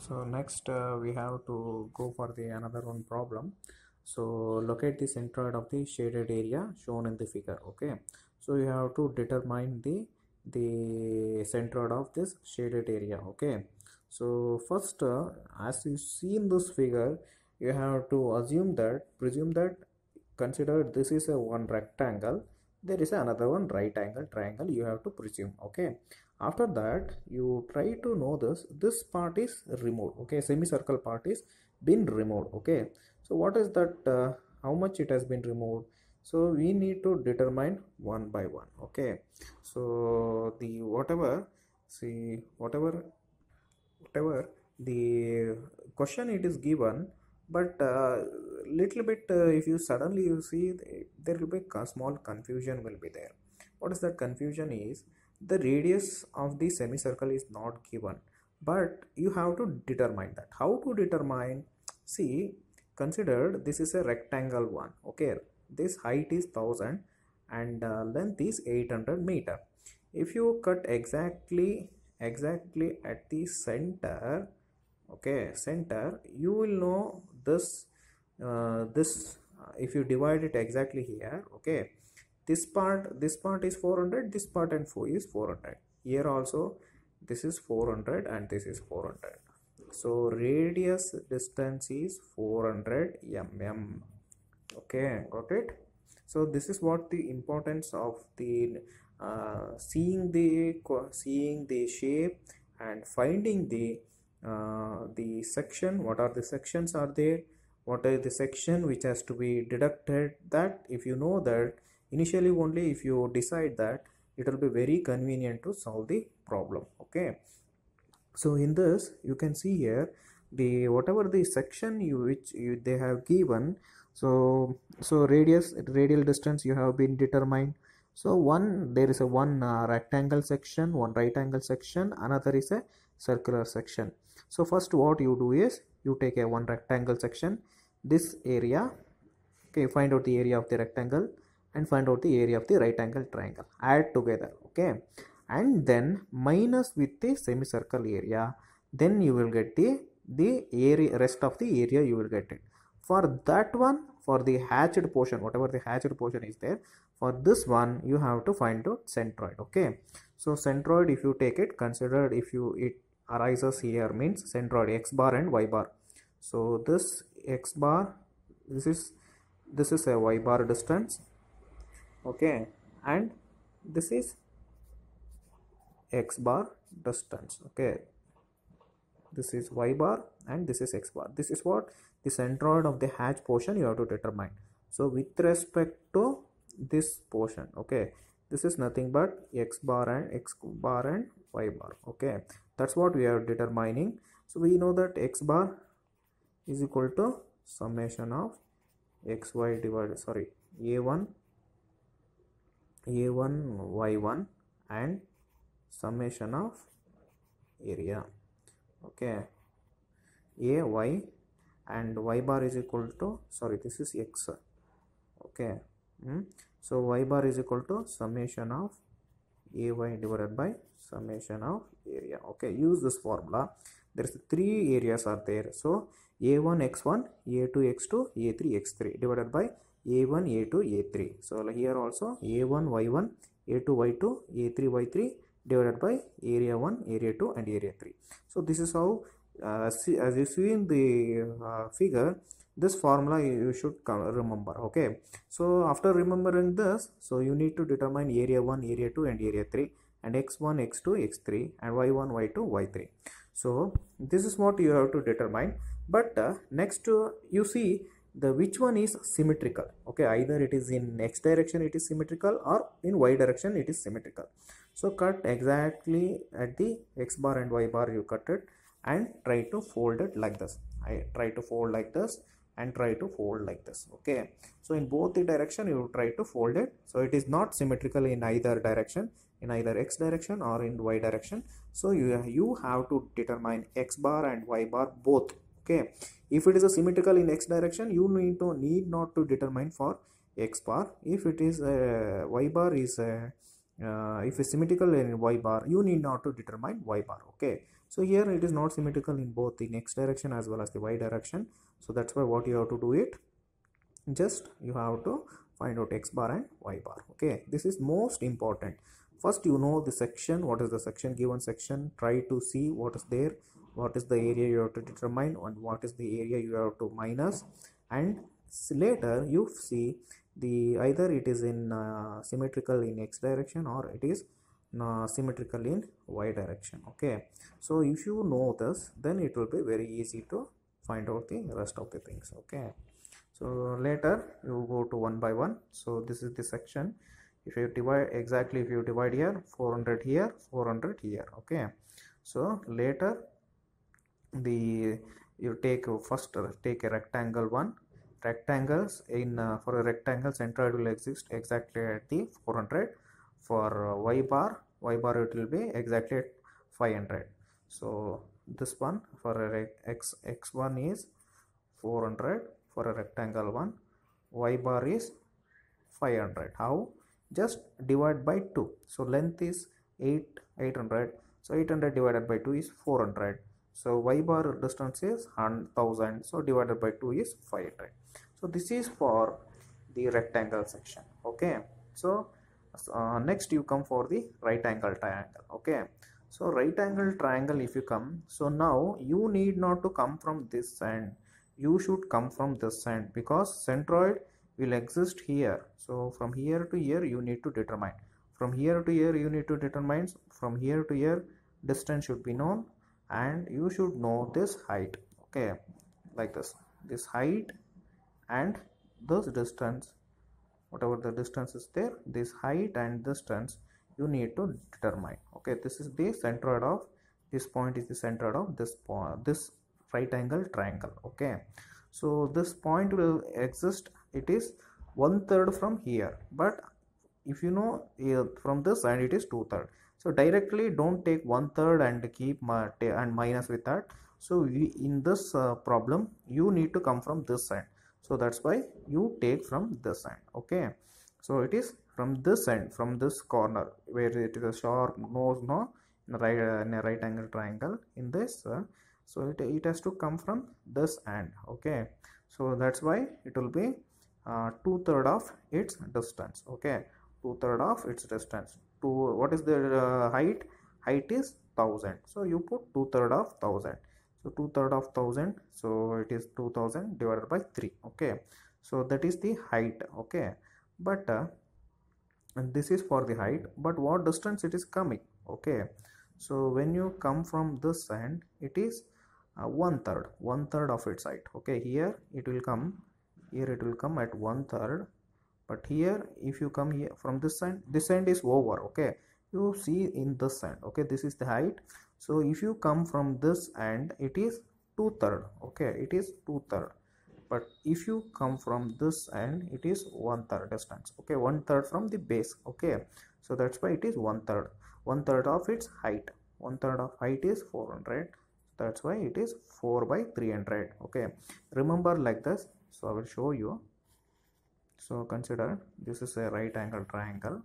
So next we have to go for the another one problem. So locate the centroid of the shaded area shown in the figure. Okay, so you have to determine the centroid of this shaded area. Okay, so first as you see in this figure, you have to presume that, consider this is a one rectangle, there is another one right angle triangle, you have to presume. Okay, after that you try to know this part is removed. Okay, semicircle part is been removed. Okay, so what is that, how much it has been removed, so we need to determine one by one. Okay, so the whatever, see whatever the question it is given, but little bit if you suddenly you see, there will be a small confusion will be there. What is that confusion is, the radius of the semicircle is not given, but you have to determine that. How to determine? See, consider this is a rectangle one. Okay, this height is 1000 and length is 800 meter. If you cut exactly at the center, okay, center, you will know this, if you divide it exactly here. Okay, this part is 400, this part and 4 is 400, here also this is 400 and this is 400, so radius distance is 400 mm. Okay, got it. So this is what the importance of the seeing the shape and finding the section. What are the sections are there, what are the section which has to be deducted, that if you know that initially only, if you decide that, it will be very convenient to solve the problem. Okay, so in this you can see here, the whatever the section they have given, so radial distance you have been determined. So there is a one rectangle section, one right angle section, another is a circular section. So first what you do is, you take a one rectangle section, this area. Okay, find out the area of the rectangle and find out the area of the right angle triangle, add together. Okay, and then minus with the semicircle area, then you will get the area, rest of the area you will get it. For that one, for the hatched portion, whatever the hatched portion is there, for this one you have to find out centroid. Okay, so centroid, if you take it, consider if you it arises here, means centroid x bar and y bar. So this x bar, this is a y bar distance. Okay, and this is x bar distance. Okay, this is y bar and this is x bar. This is what the centroid of the hatch portion you have to determine. So with respect to this portion, okay, this is nothing but x bar and y bar. Okay, that's what we are determining. So we know that x bar is equal to summation of xy divided, sorry, a1 y1 and summation of area. Okay, a y and y bar is equal to, sorry, this is x. Okay, so y bar is equal to summation of ay divided by summation of area. Okay, use this formula. There is three areas are there, so a1 x1, a2 x2, a3 x3 divided by a1 a2 a3. So here also a1 y1, a2 y2, a3 y3 divided by area 1, area 2 and area 3. So this is how, as you see in the figure, this formula you should remember. Okay, so after remembering this, so you need to determine area 1, area 2 and area 3, and x1 x2 x3 and y1 y2 y3. So this is what you have to determine. But next you see the which one is symmetrical. Okay, either it is in x direction it is symmetrical, or in y direction it is symmetrical. So cut exactly at the x bar and y bar, you cut it and try to fold it like this. I try to fold like this and try to fold like this. Okay, so in both the direction you try to fold it, so it is not symmetrical in either direction, in either x direction or in y direction. So you have to determine x bar and y bar both. Okay, if it is a symmetrical in x direction, you need not to determine for x bar. If it is y bar is if it's symmetrical in y bar, you need not to determine y bar. Okay, So here it is not symmetrical in both the x direction as well as the y direction. So that's why what you have to do it, just you have to find out x bar and y bar. Okay, this is most important. First you know the section, what is the section, given section, try to see what is there, what is the area you have to determine, and what is the area you have to minus, and later you see the either it is in symmetrical in x direction or it is symmetrical in y direction. Okay, so if you know this, then it will be very easy to find out the rest of the things. Okay, so later you go to one by one. So this is the section. If you divide exactly, if you divide here 400 here, 400 here. Okay, so later the you take first take a rectangle one. Rectangles in for a rectangle, centroid will exist exactly at the 400. For y bar it will be exactly at 500. So this one for a x1 is 400 for a rectangle one, y bar is 500. How? Just divide by 2. So length is 800, so 800 divided by 2 is 400. So y bar distance is 1000, so divided by 2 is 500. So this is for the rectangle section. Okay, so next you come for the right angle triangle. Okay, so right angle triangle, if you come, so now you need not to come from this end, you should come from this end, because centroid will exist here. So from here to here you need to determine, from here to here you need to determine, from here to here distance should be known, and you should know this height. Okay, like this height and this distance, whatever the distance is there, this height and distance you need to determine. Okay, this is the centroid of this point, is the centroid of this point, this right angle triangle. Okay, so this point will exist, it is 1/3 from here, but if you know from this side it is 2/3. So directly don't take 1/3 and keep and minus with that. So in this problem you need to come from this side, so that's why you take from this side. Okay, so it is from this end, from this corner where it is a sharp nose, no, in a right angle triangle in this so it has to come from this end. Okay, so that's why it will be 2/3 of its distance. Okay, 2/3 of its distance to what is the height is 1000, so you put 2/3 of 1000. So 2/3 of 1000, so it is 2000 divided by 3. Okay, so that is the height. Okay, but and this is for the height, but what distance it is coming. Okay, so when you come from this end, it is 1/3 of its height. Okay, here it will come, here it will come at 1/3, but here if you come here from this end is over. Okay, you see in this end. Okay, this is the height. So if you come from this end, it is 2/3. Okay, it is 2/3, but if you come from this end, it is 1/3 distance. Okay, 1/3 from the base. Okay, so that's why it is 1/3. 1/3 of its height, 1/3 of height is 400, that's why it is 4/300. Okay, remember like this. So I will show you. So consider this is a right angle triangle,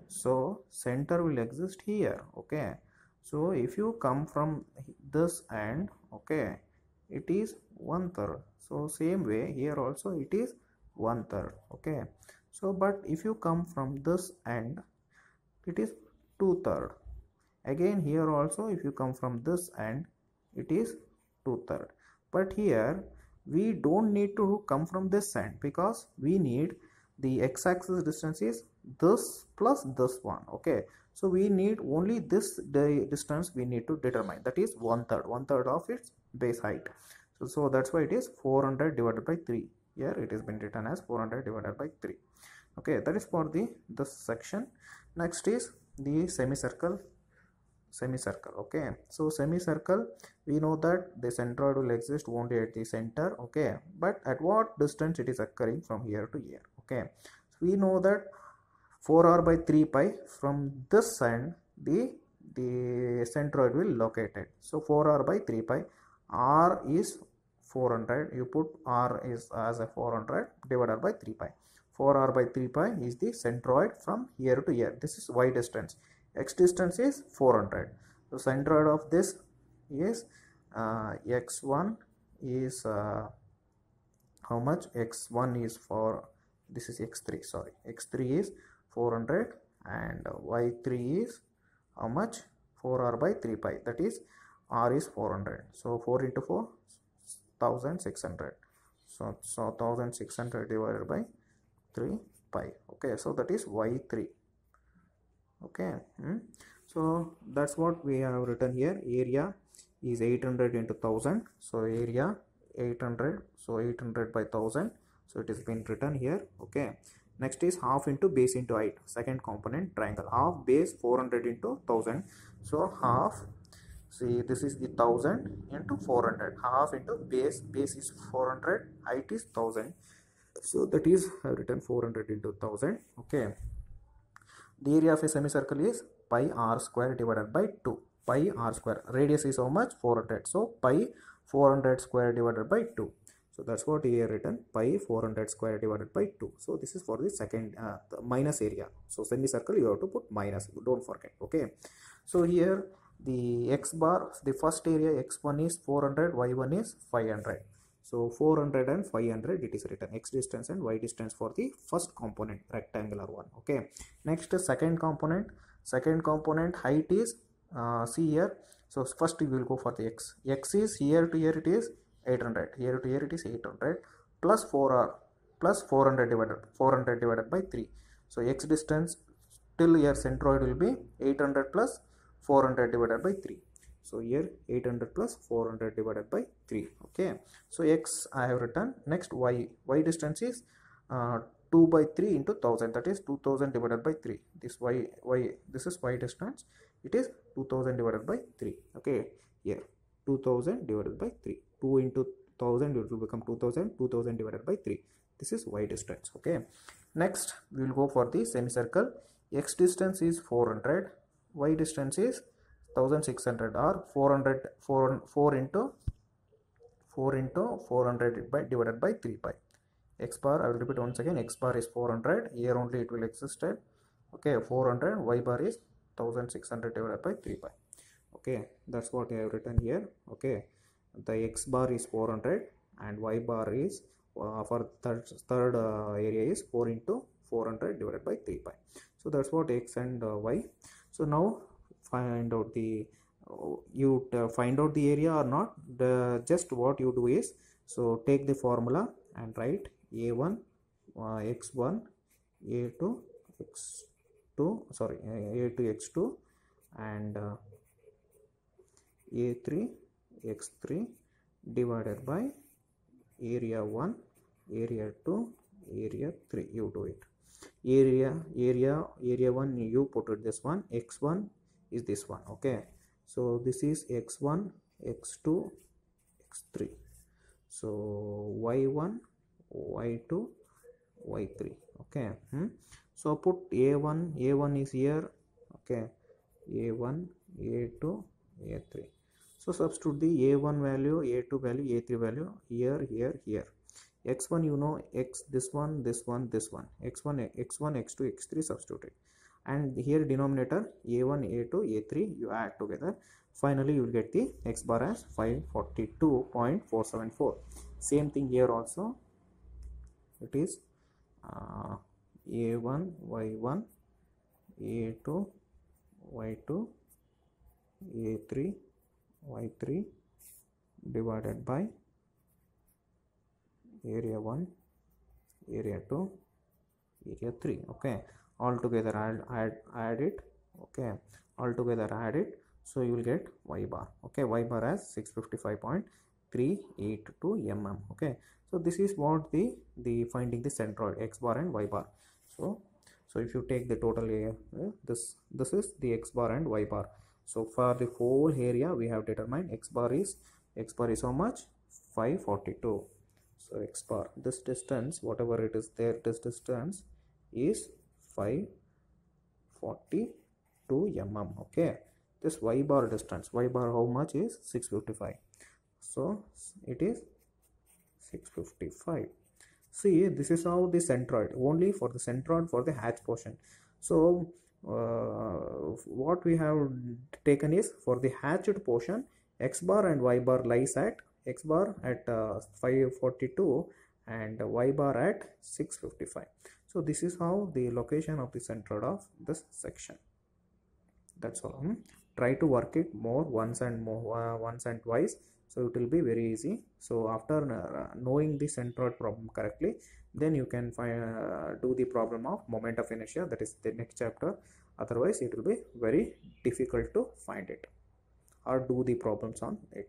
so center will exist here. Okay, so if you come from this end, okay, it is 1/3. So same way here also it is 1/3. Okay, so but if you come from this end, it is 2/3. Again here also if you come from this end, it is 2/3. But here we don't need to come from this end, because we need the x-axis distance is this plus this one. Okay, so we need only this distance we need to determine, that is 1/3 of its base height. So that's why it is 400 divided by 3. Here it has been written as 400 divided by 3. Okay, that is for this section. Next is the semicircle. Okay, so semicircle, we know that the centroid will exist only at the center. Okay, but at what distance it is occurring from here to here. Okay, so we know that 4r by 3 pi, from this end the centroid will locate it. So 4r by 3 pi, r is 400, you put r is as a 400 divided by 3 pi. 4r by 3 pi is the centroid from here to here. This is y distance, x distance is 400. So centroid of this is x1 is how much? X1 is for, this is x3, sorry, x3 is 400 and y3 is how much? 4r by 3 pi, that is r is 400. So 4 into 4, 1600. So 1600 divided by 3 pi. Okay, so that is y3. Okay, so that's what we have written here. Area is 800 into 1000, so area 800, so 800 by 1000, so it has been written here. Okay, next is half into base into height, second component triangle. Half base 400 into 1000, so half, see this is the 1000 into 400, half into base is 400, height is 1000, so that is written 400 into 1000. Okay, the area of a semicircle is pi r square divided by 2. Pi r square, radius is how much? 400, so pi 400 square divided by 2. So that's what here written, pi 400 square divided by 2. So this is for the second the minus area. So semicircle you have to put minus, don't forget. Okay, so here the x bar, the first area x1 is 400, y1 is 500. So 400 and 500 it is written, x distance and y distance for the first component, rectangular one. Okay, next second component height is see here. So first we will go for the x is here to here it is 800, here to here it is 800 plus 4r plus 400 divided by 3. So x distance till here centroid will be 800 plus 400 divided by 3. So here 800 plus 400 divided by 3. Okay, so x I have written. Next y distance is 2 by 3 into 1000, that is 2000 divided by 3. This this is y distance, it is 2000 divided by 3. Okay, here 2000 divided by 3, 2 into 1000 it will become 2000 divided by 3. This is y distance. Okay, next we will go for the semicircle. X distance is 400, y distance is 1600 or 4 into 400 divided by 3 pi. X bar, I will repeat once again, x bar is 400, here only it will exist. Okay, 400, y bar is 1600 divided by 3 pi. Okay, that's what I have written here. Okay, the x bar is 400 and y bar is for third area is 4 into 400 divided by 3 pi. So that's what x and y. So now find out the find out the area or not. Just what you do is, so take the formula and write a1 x1 a2 x2, sorry, a2 x2 and a3 x3 divided by area 1 area 2 area 3. You do it. Area 1 you put it this one, x1 is this one. Okay, so this is x1 x2 x3, so y1 y2 y3. Okay, so put a1 is here. Okay, a1 a2 a3. So substitute the a1 value, a2 value, a3 value here. X1 you know, x this one x1 x2 x3 substitute it, and here denominator a1 a2 a3 you add together. Finally you will get the x bar as 542.474. same thing here also, it is a1 y1 a2 y2 a3 y3 divided by area 1 area 2 area 3. Okay, all together add it. Okay, all together add it, so you will get y bar. Okay, y bar as 655.382 mm. Okay, so this is what the finding the centroid x bar and y bar. So if you take the total area, this is the x bar and y bar. So for the whole area we have determined x bar is how much? 542. So x bar, this distance whatever it is there, this distance is 542 mm. Okay, this y bar distance, y bar how much is 655, so it is 655. See, this is how the centroid, only for the centroid for the hatch portion. So what we have taken is for the hatched portion x bar and y bar lies at x bar at 542 and y bar at 655. So this is how the location of the centroid of this section. That's all. Try to work it once and twice, so it will be very easy. So after knowing the centroid problem correctly, then you can do the problem of moment of inertia, that is the next chapter. Otherwise it will be very difficult to find it or do the problems on it.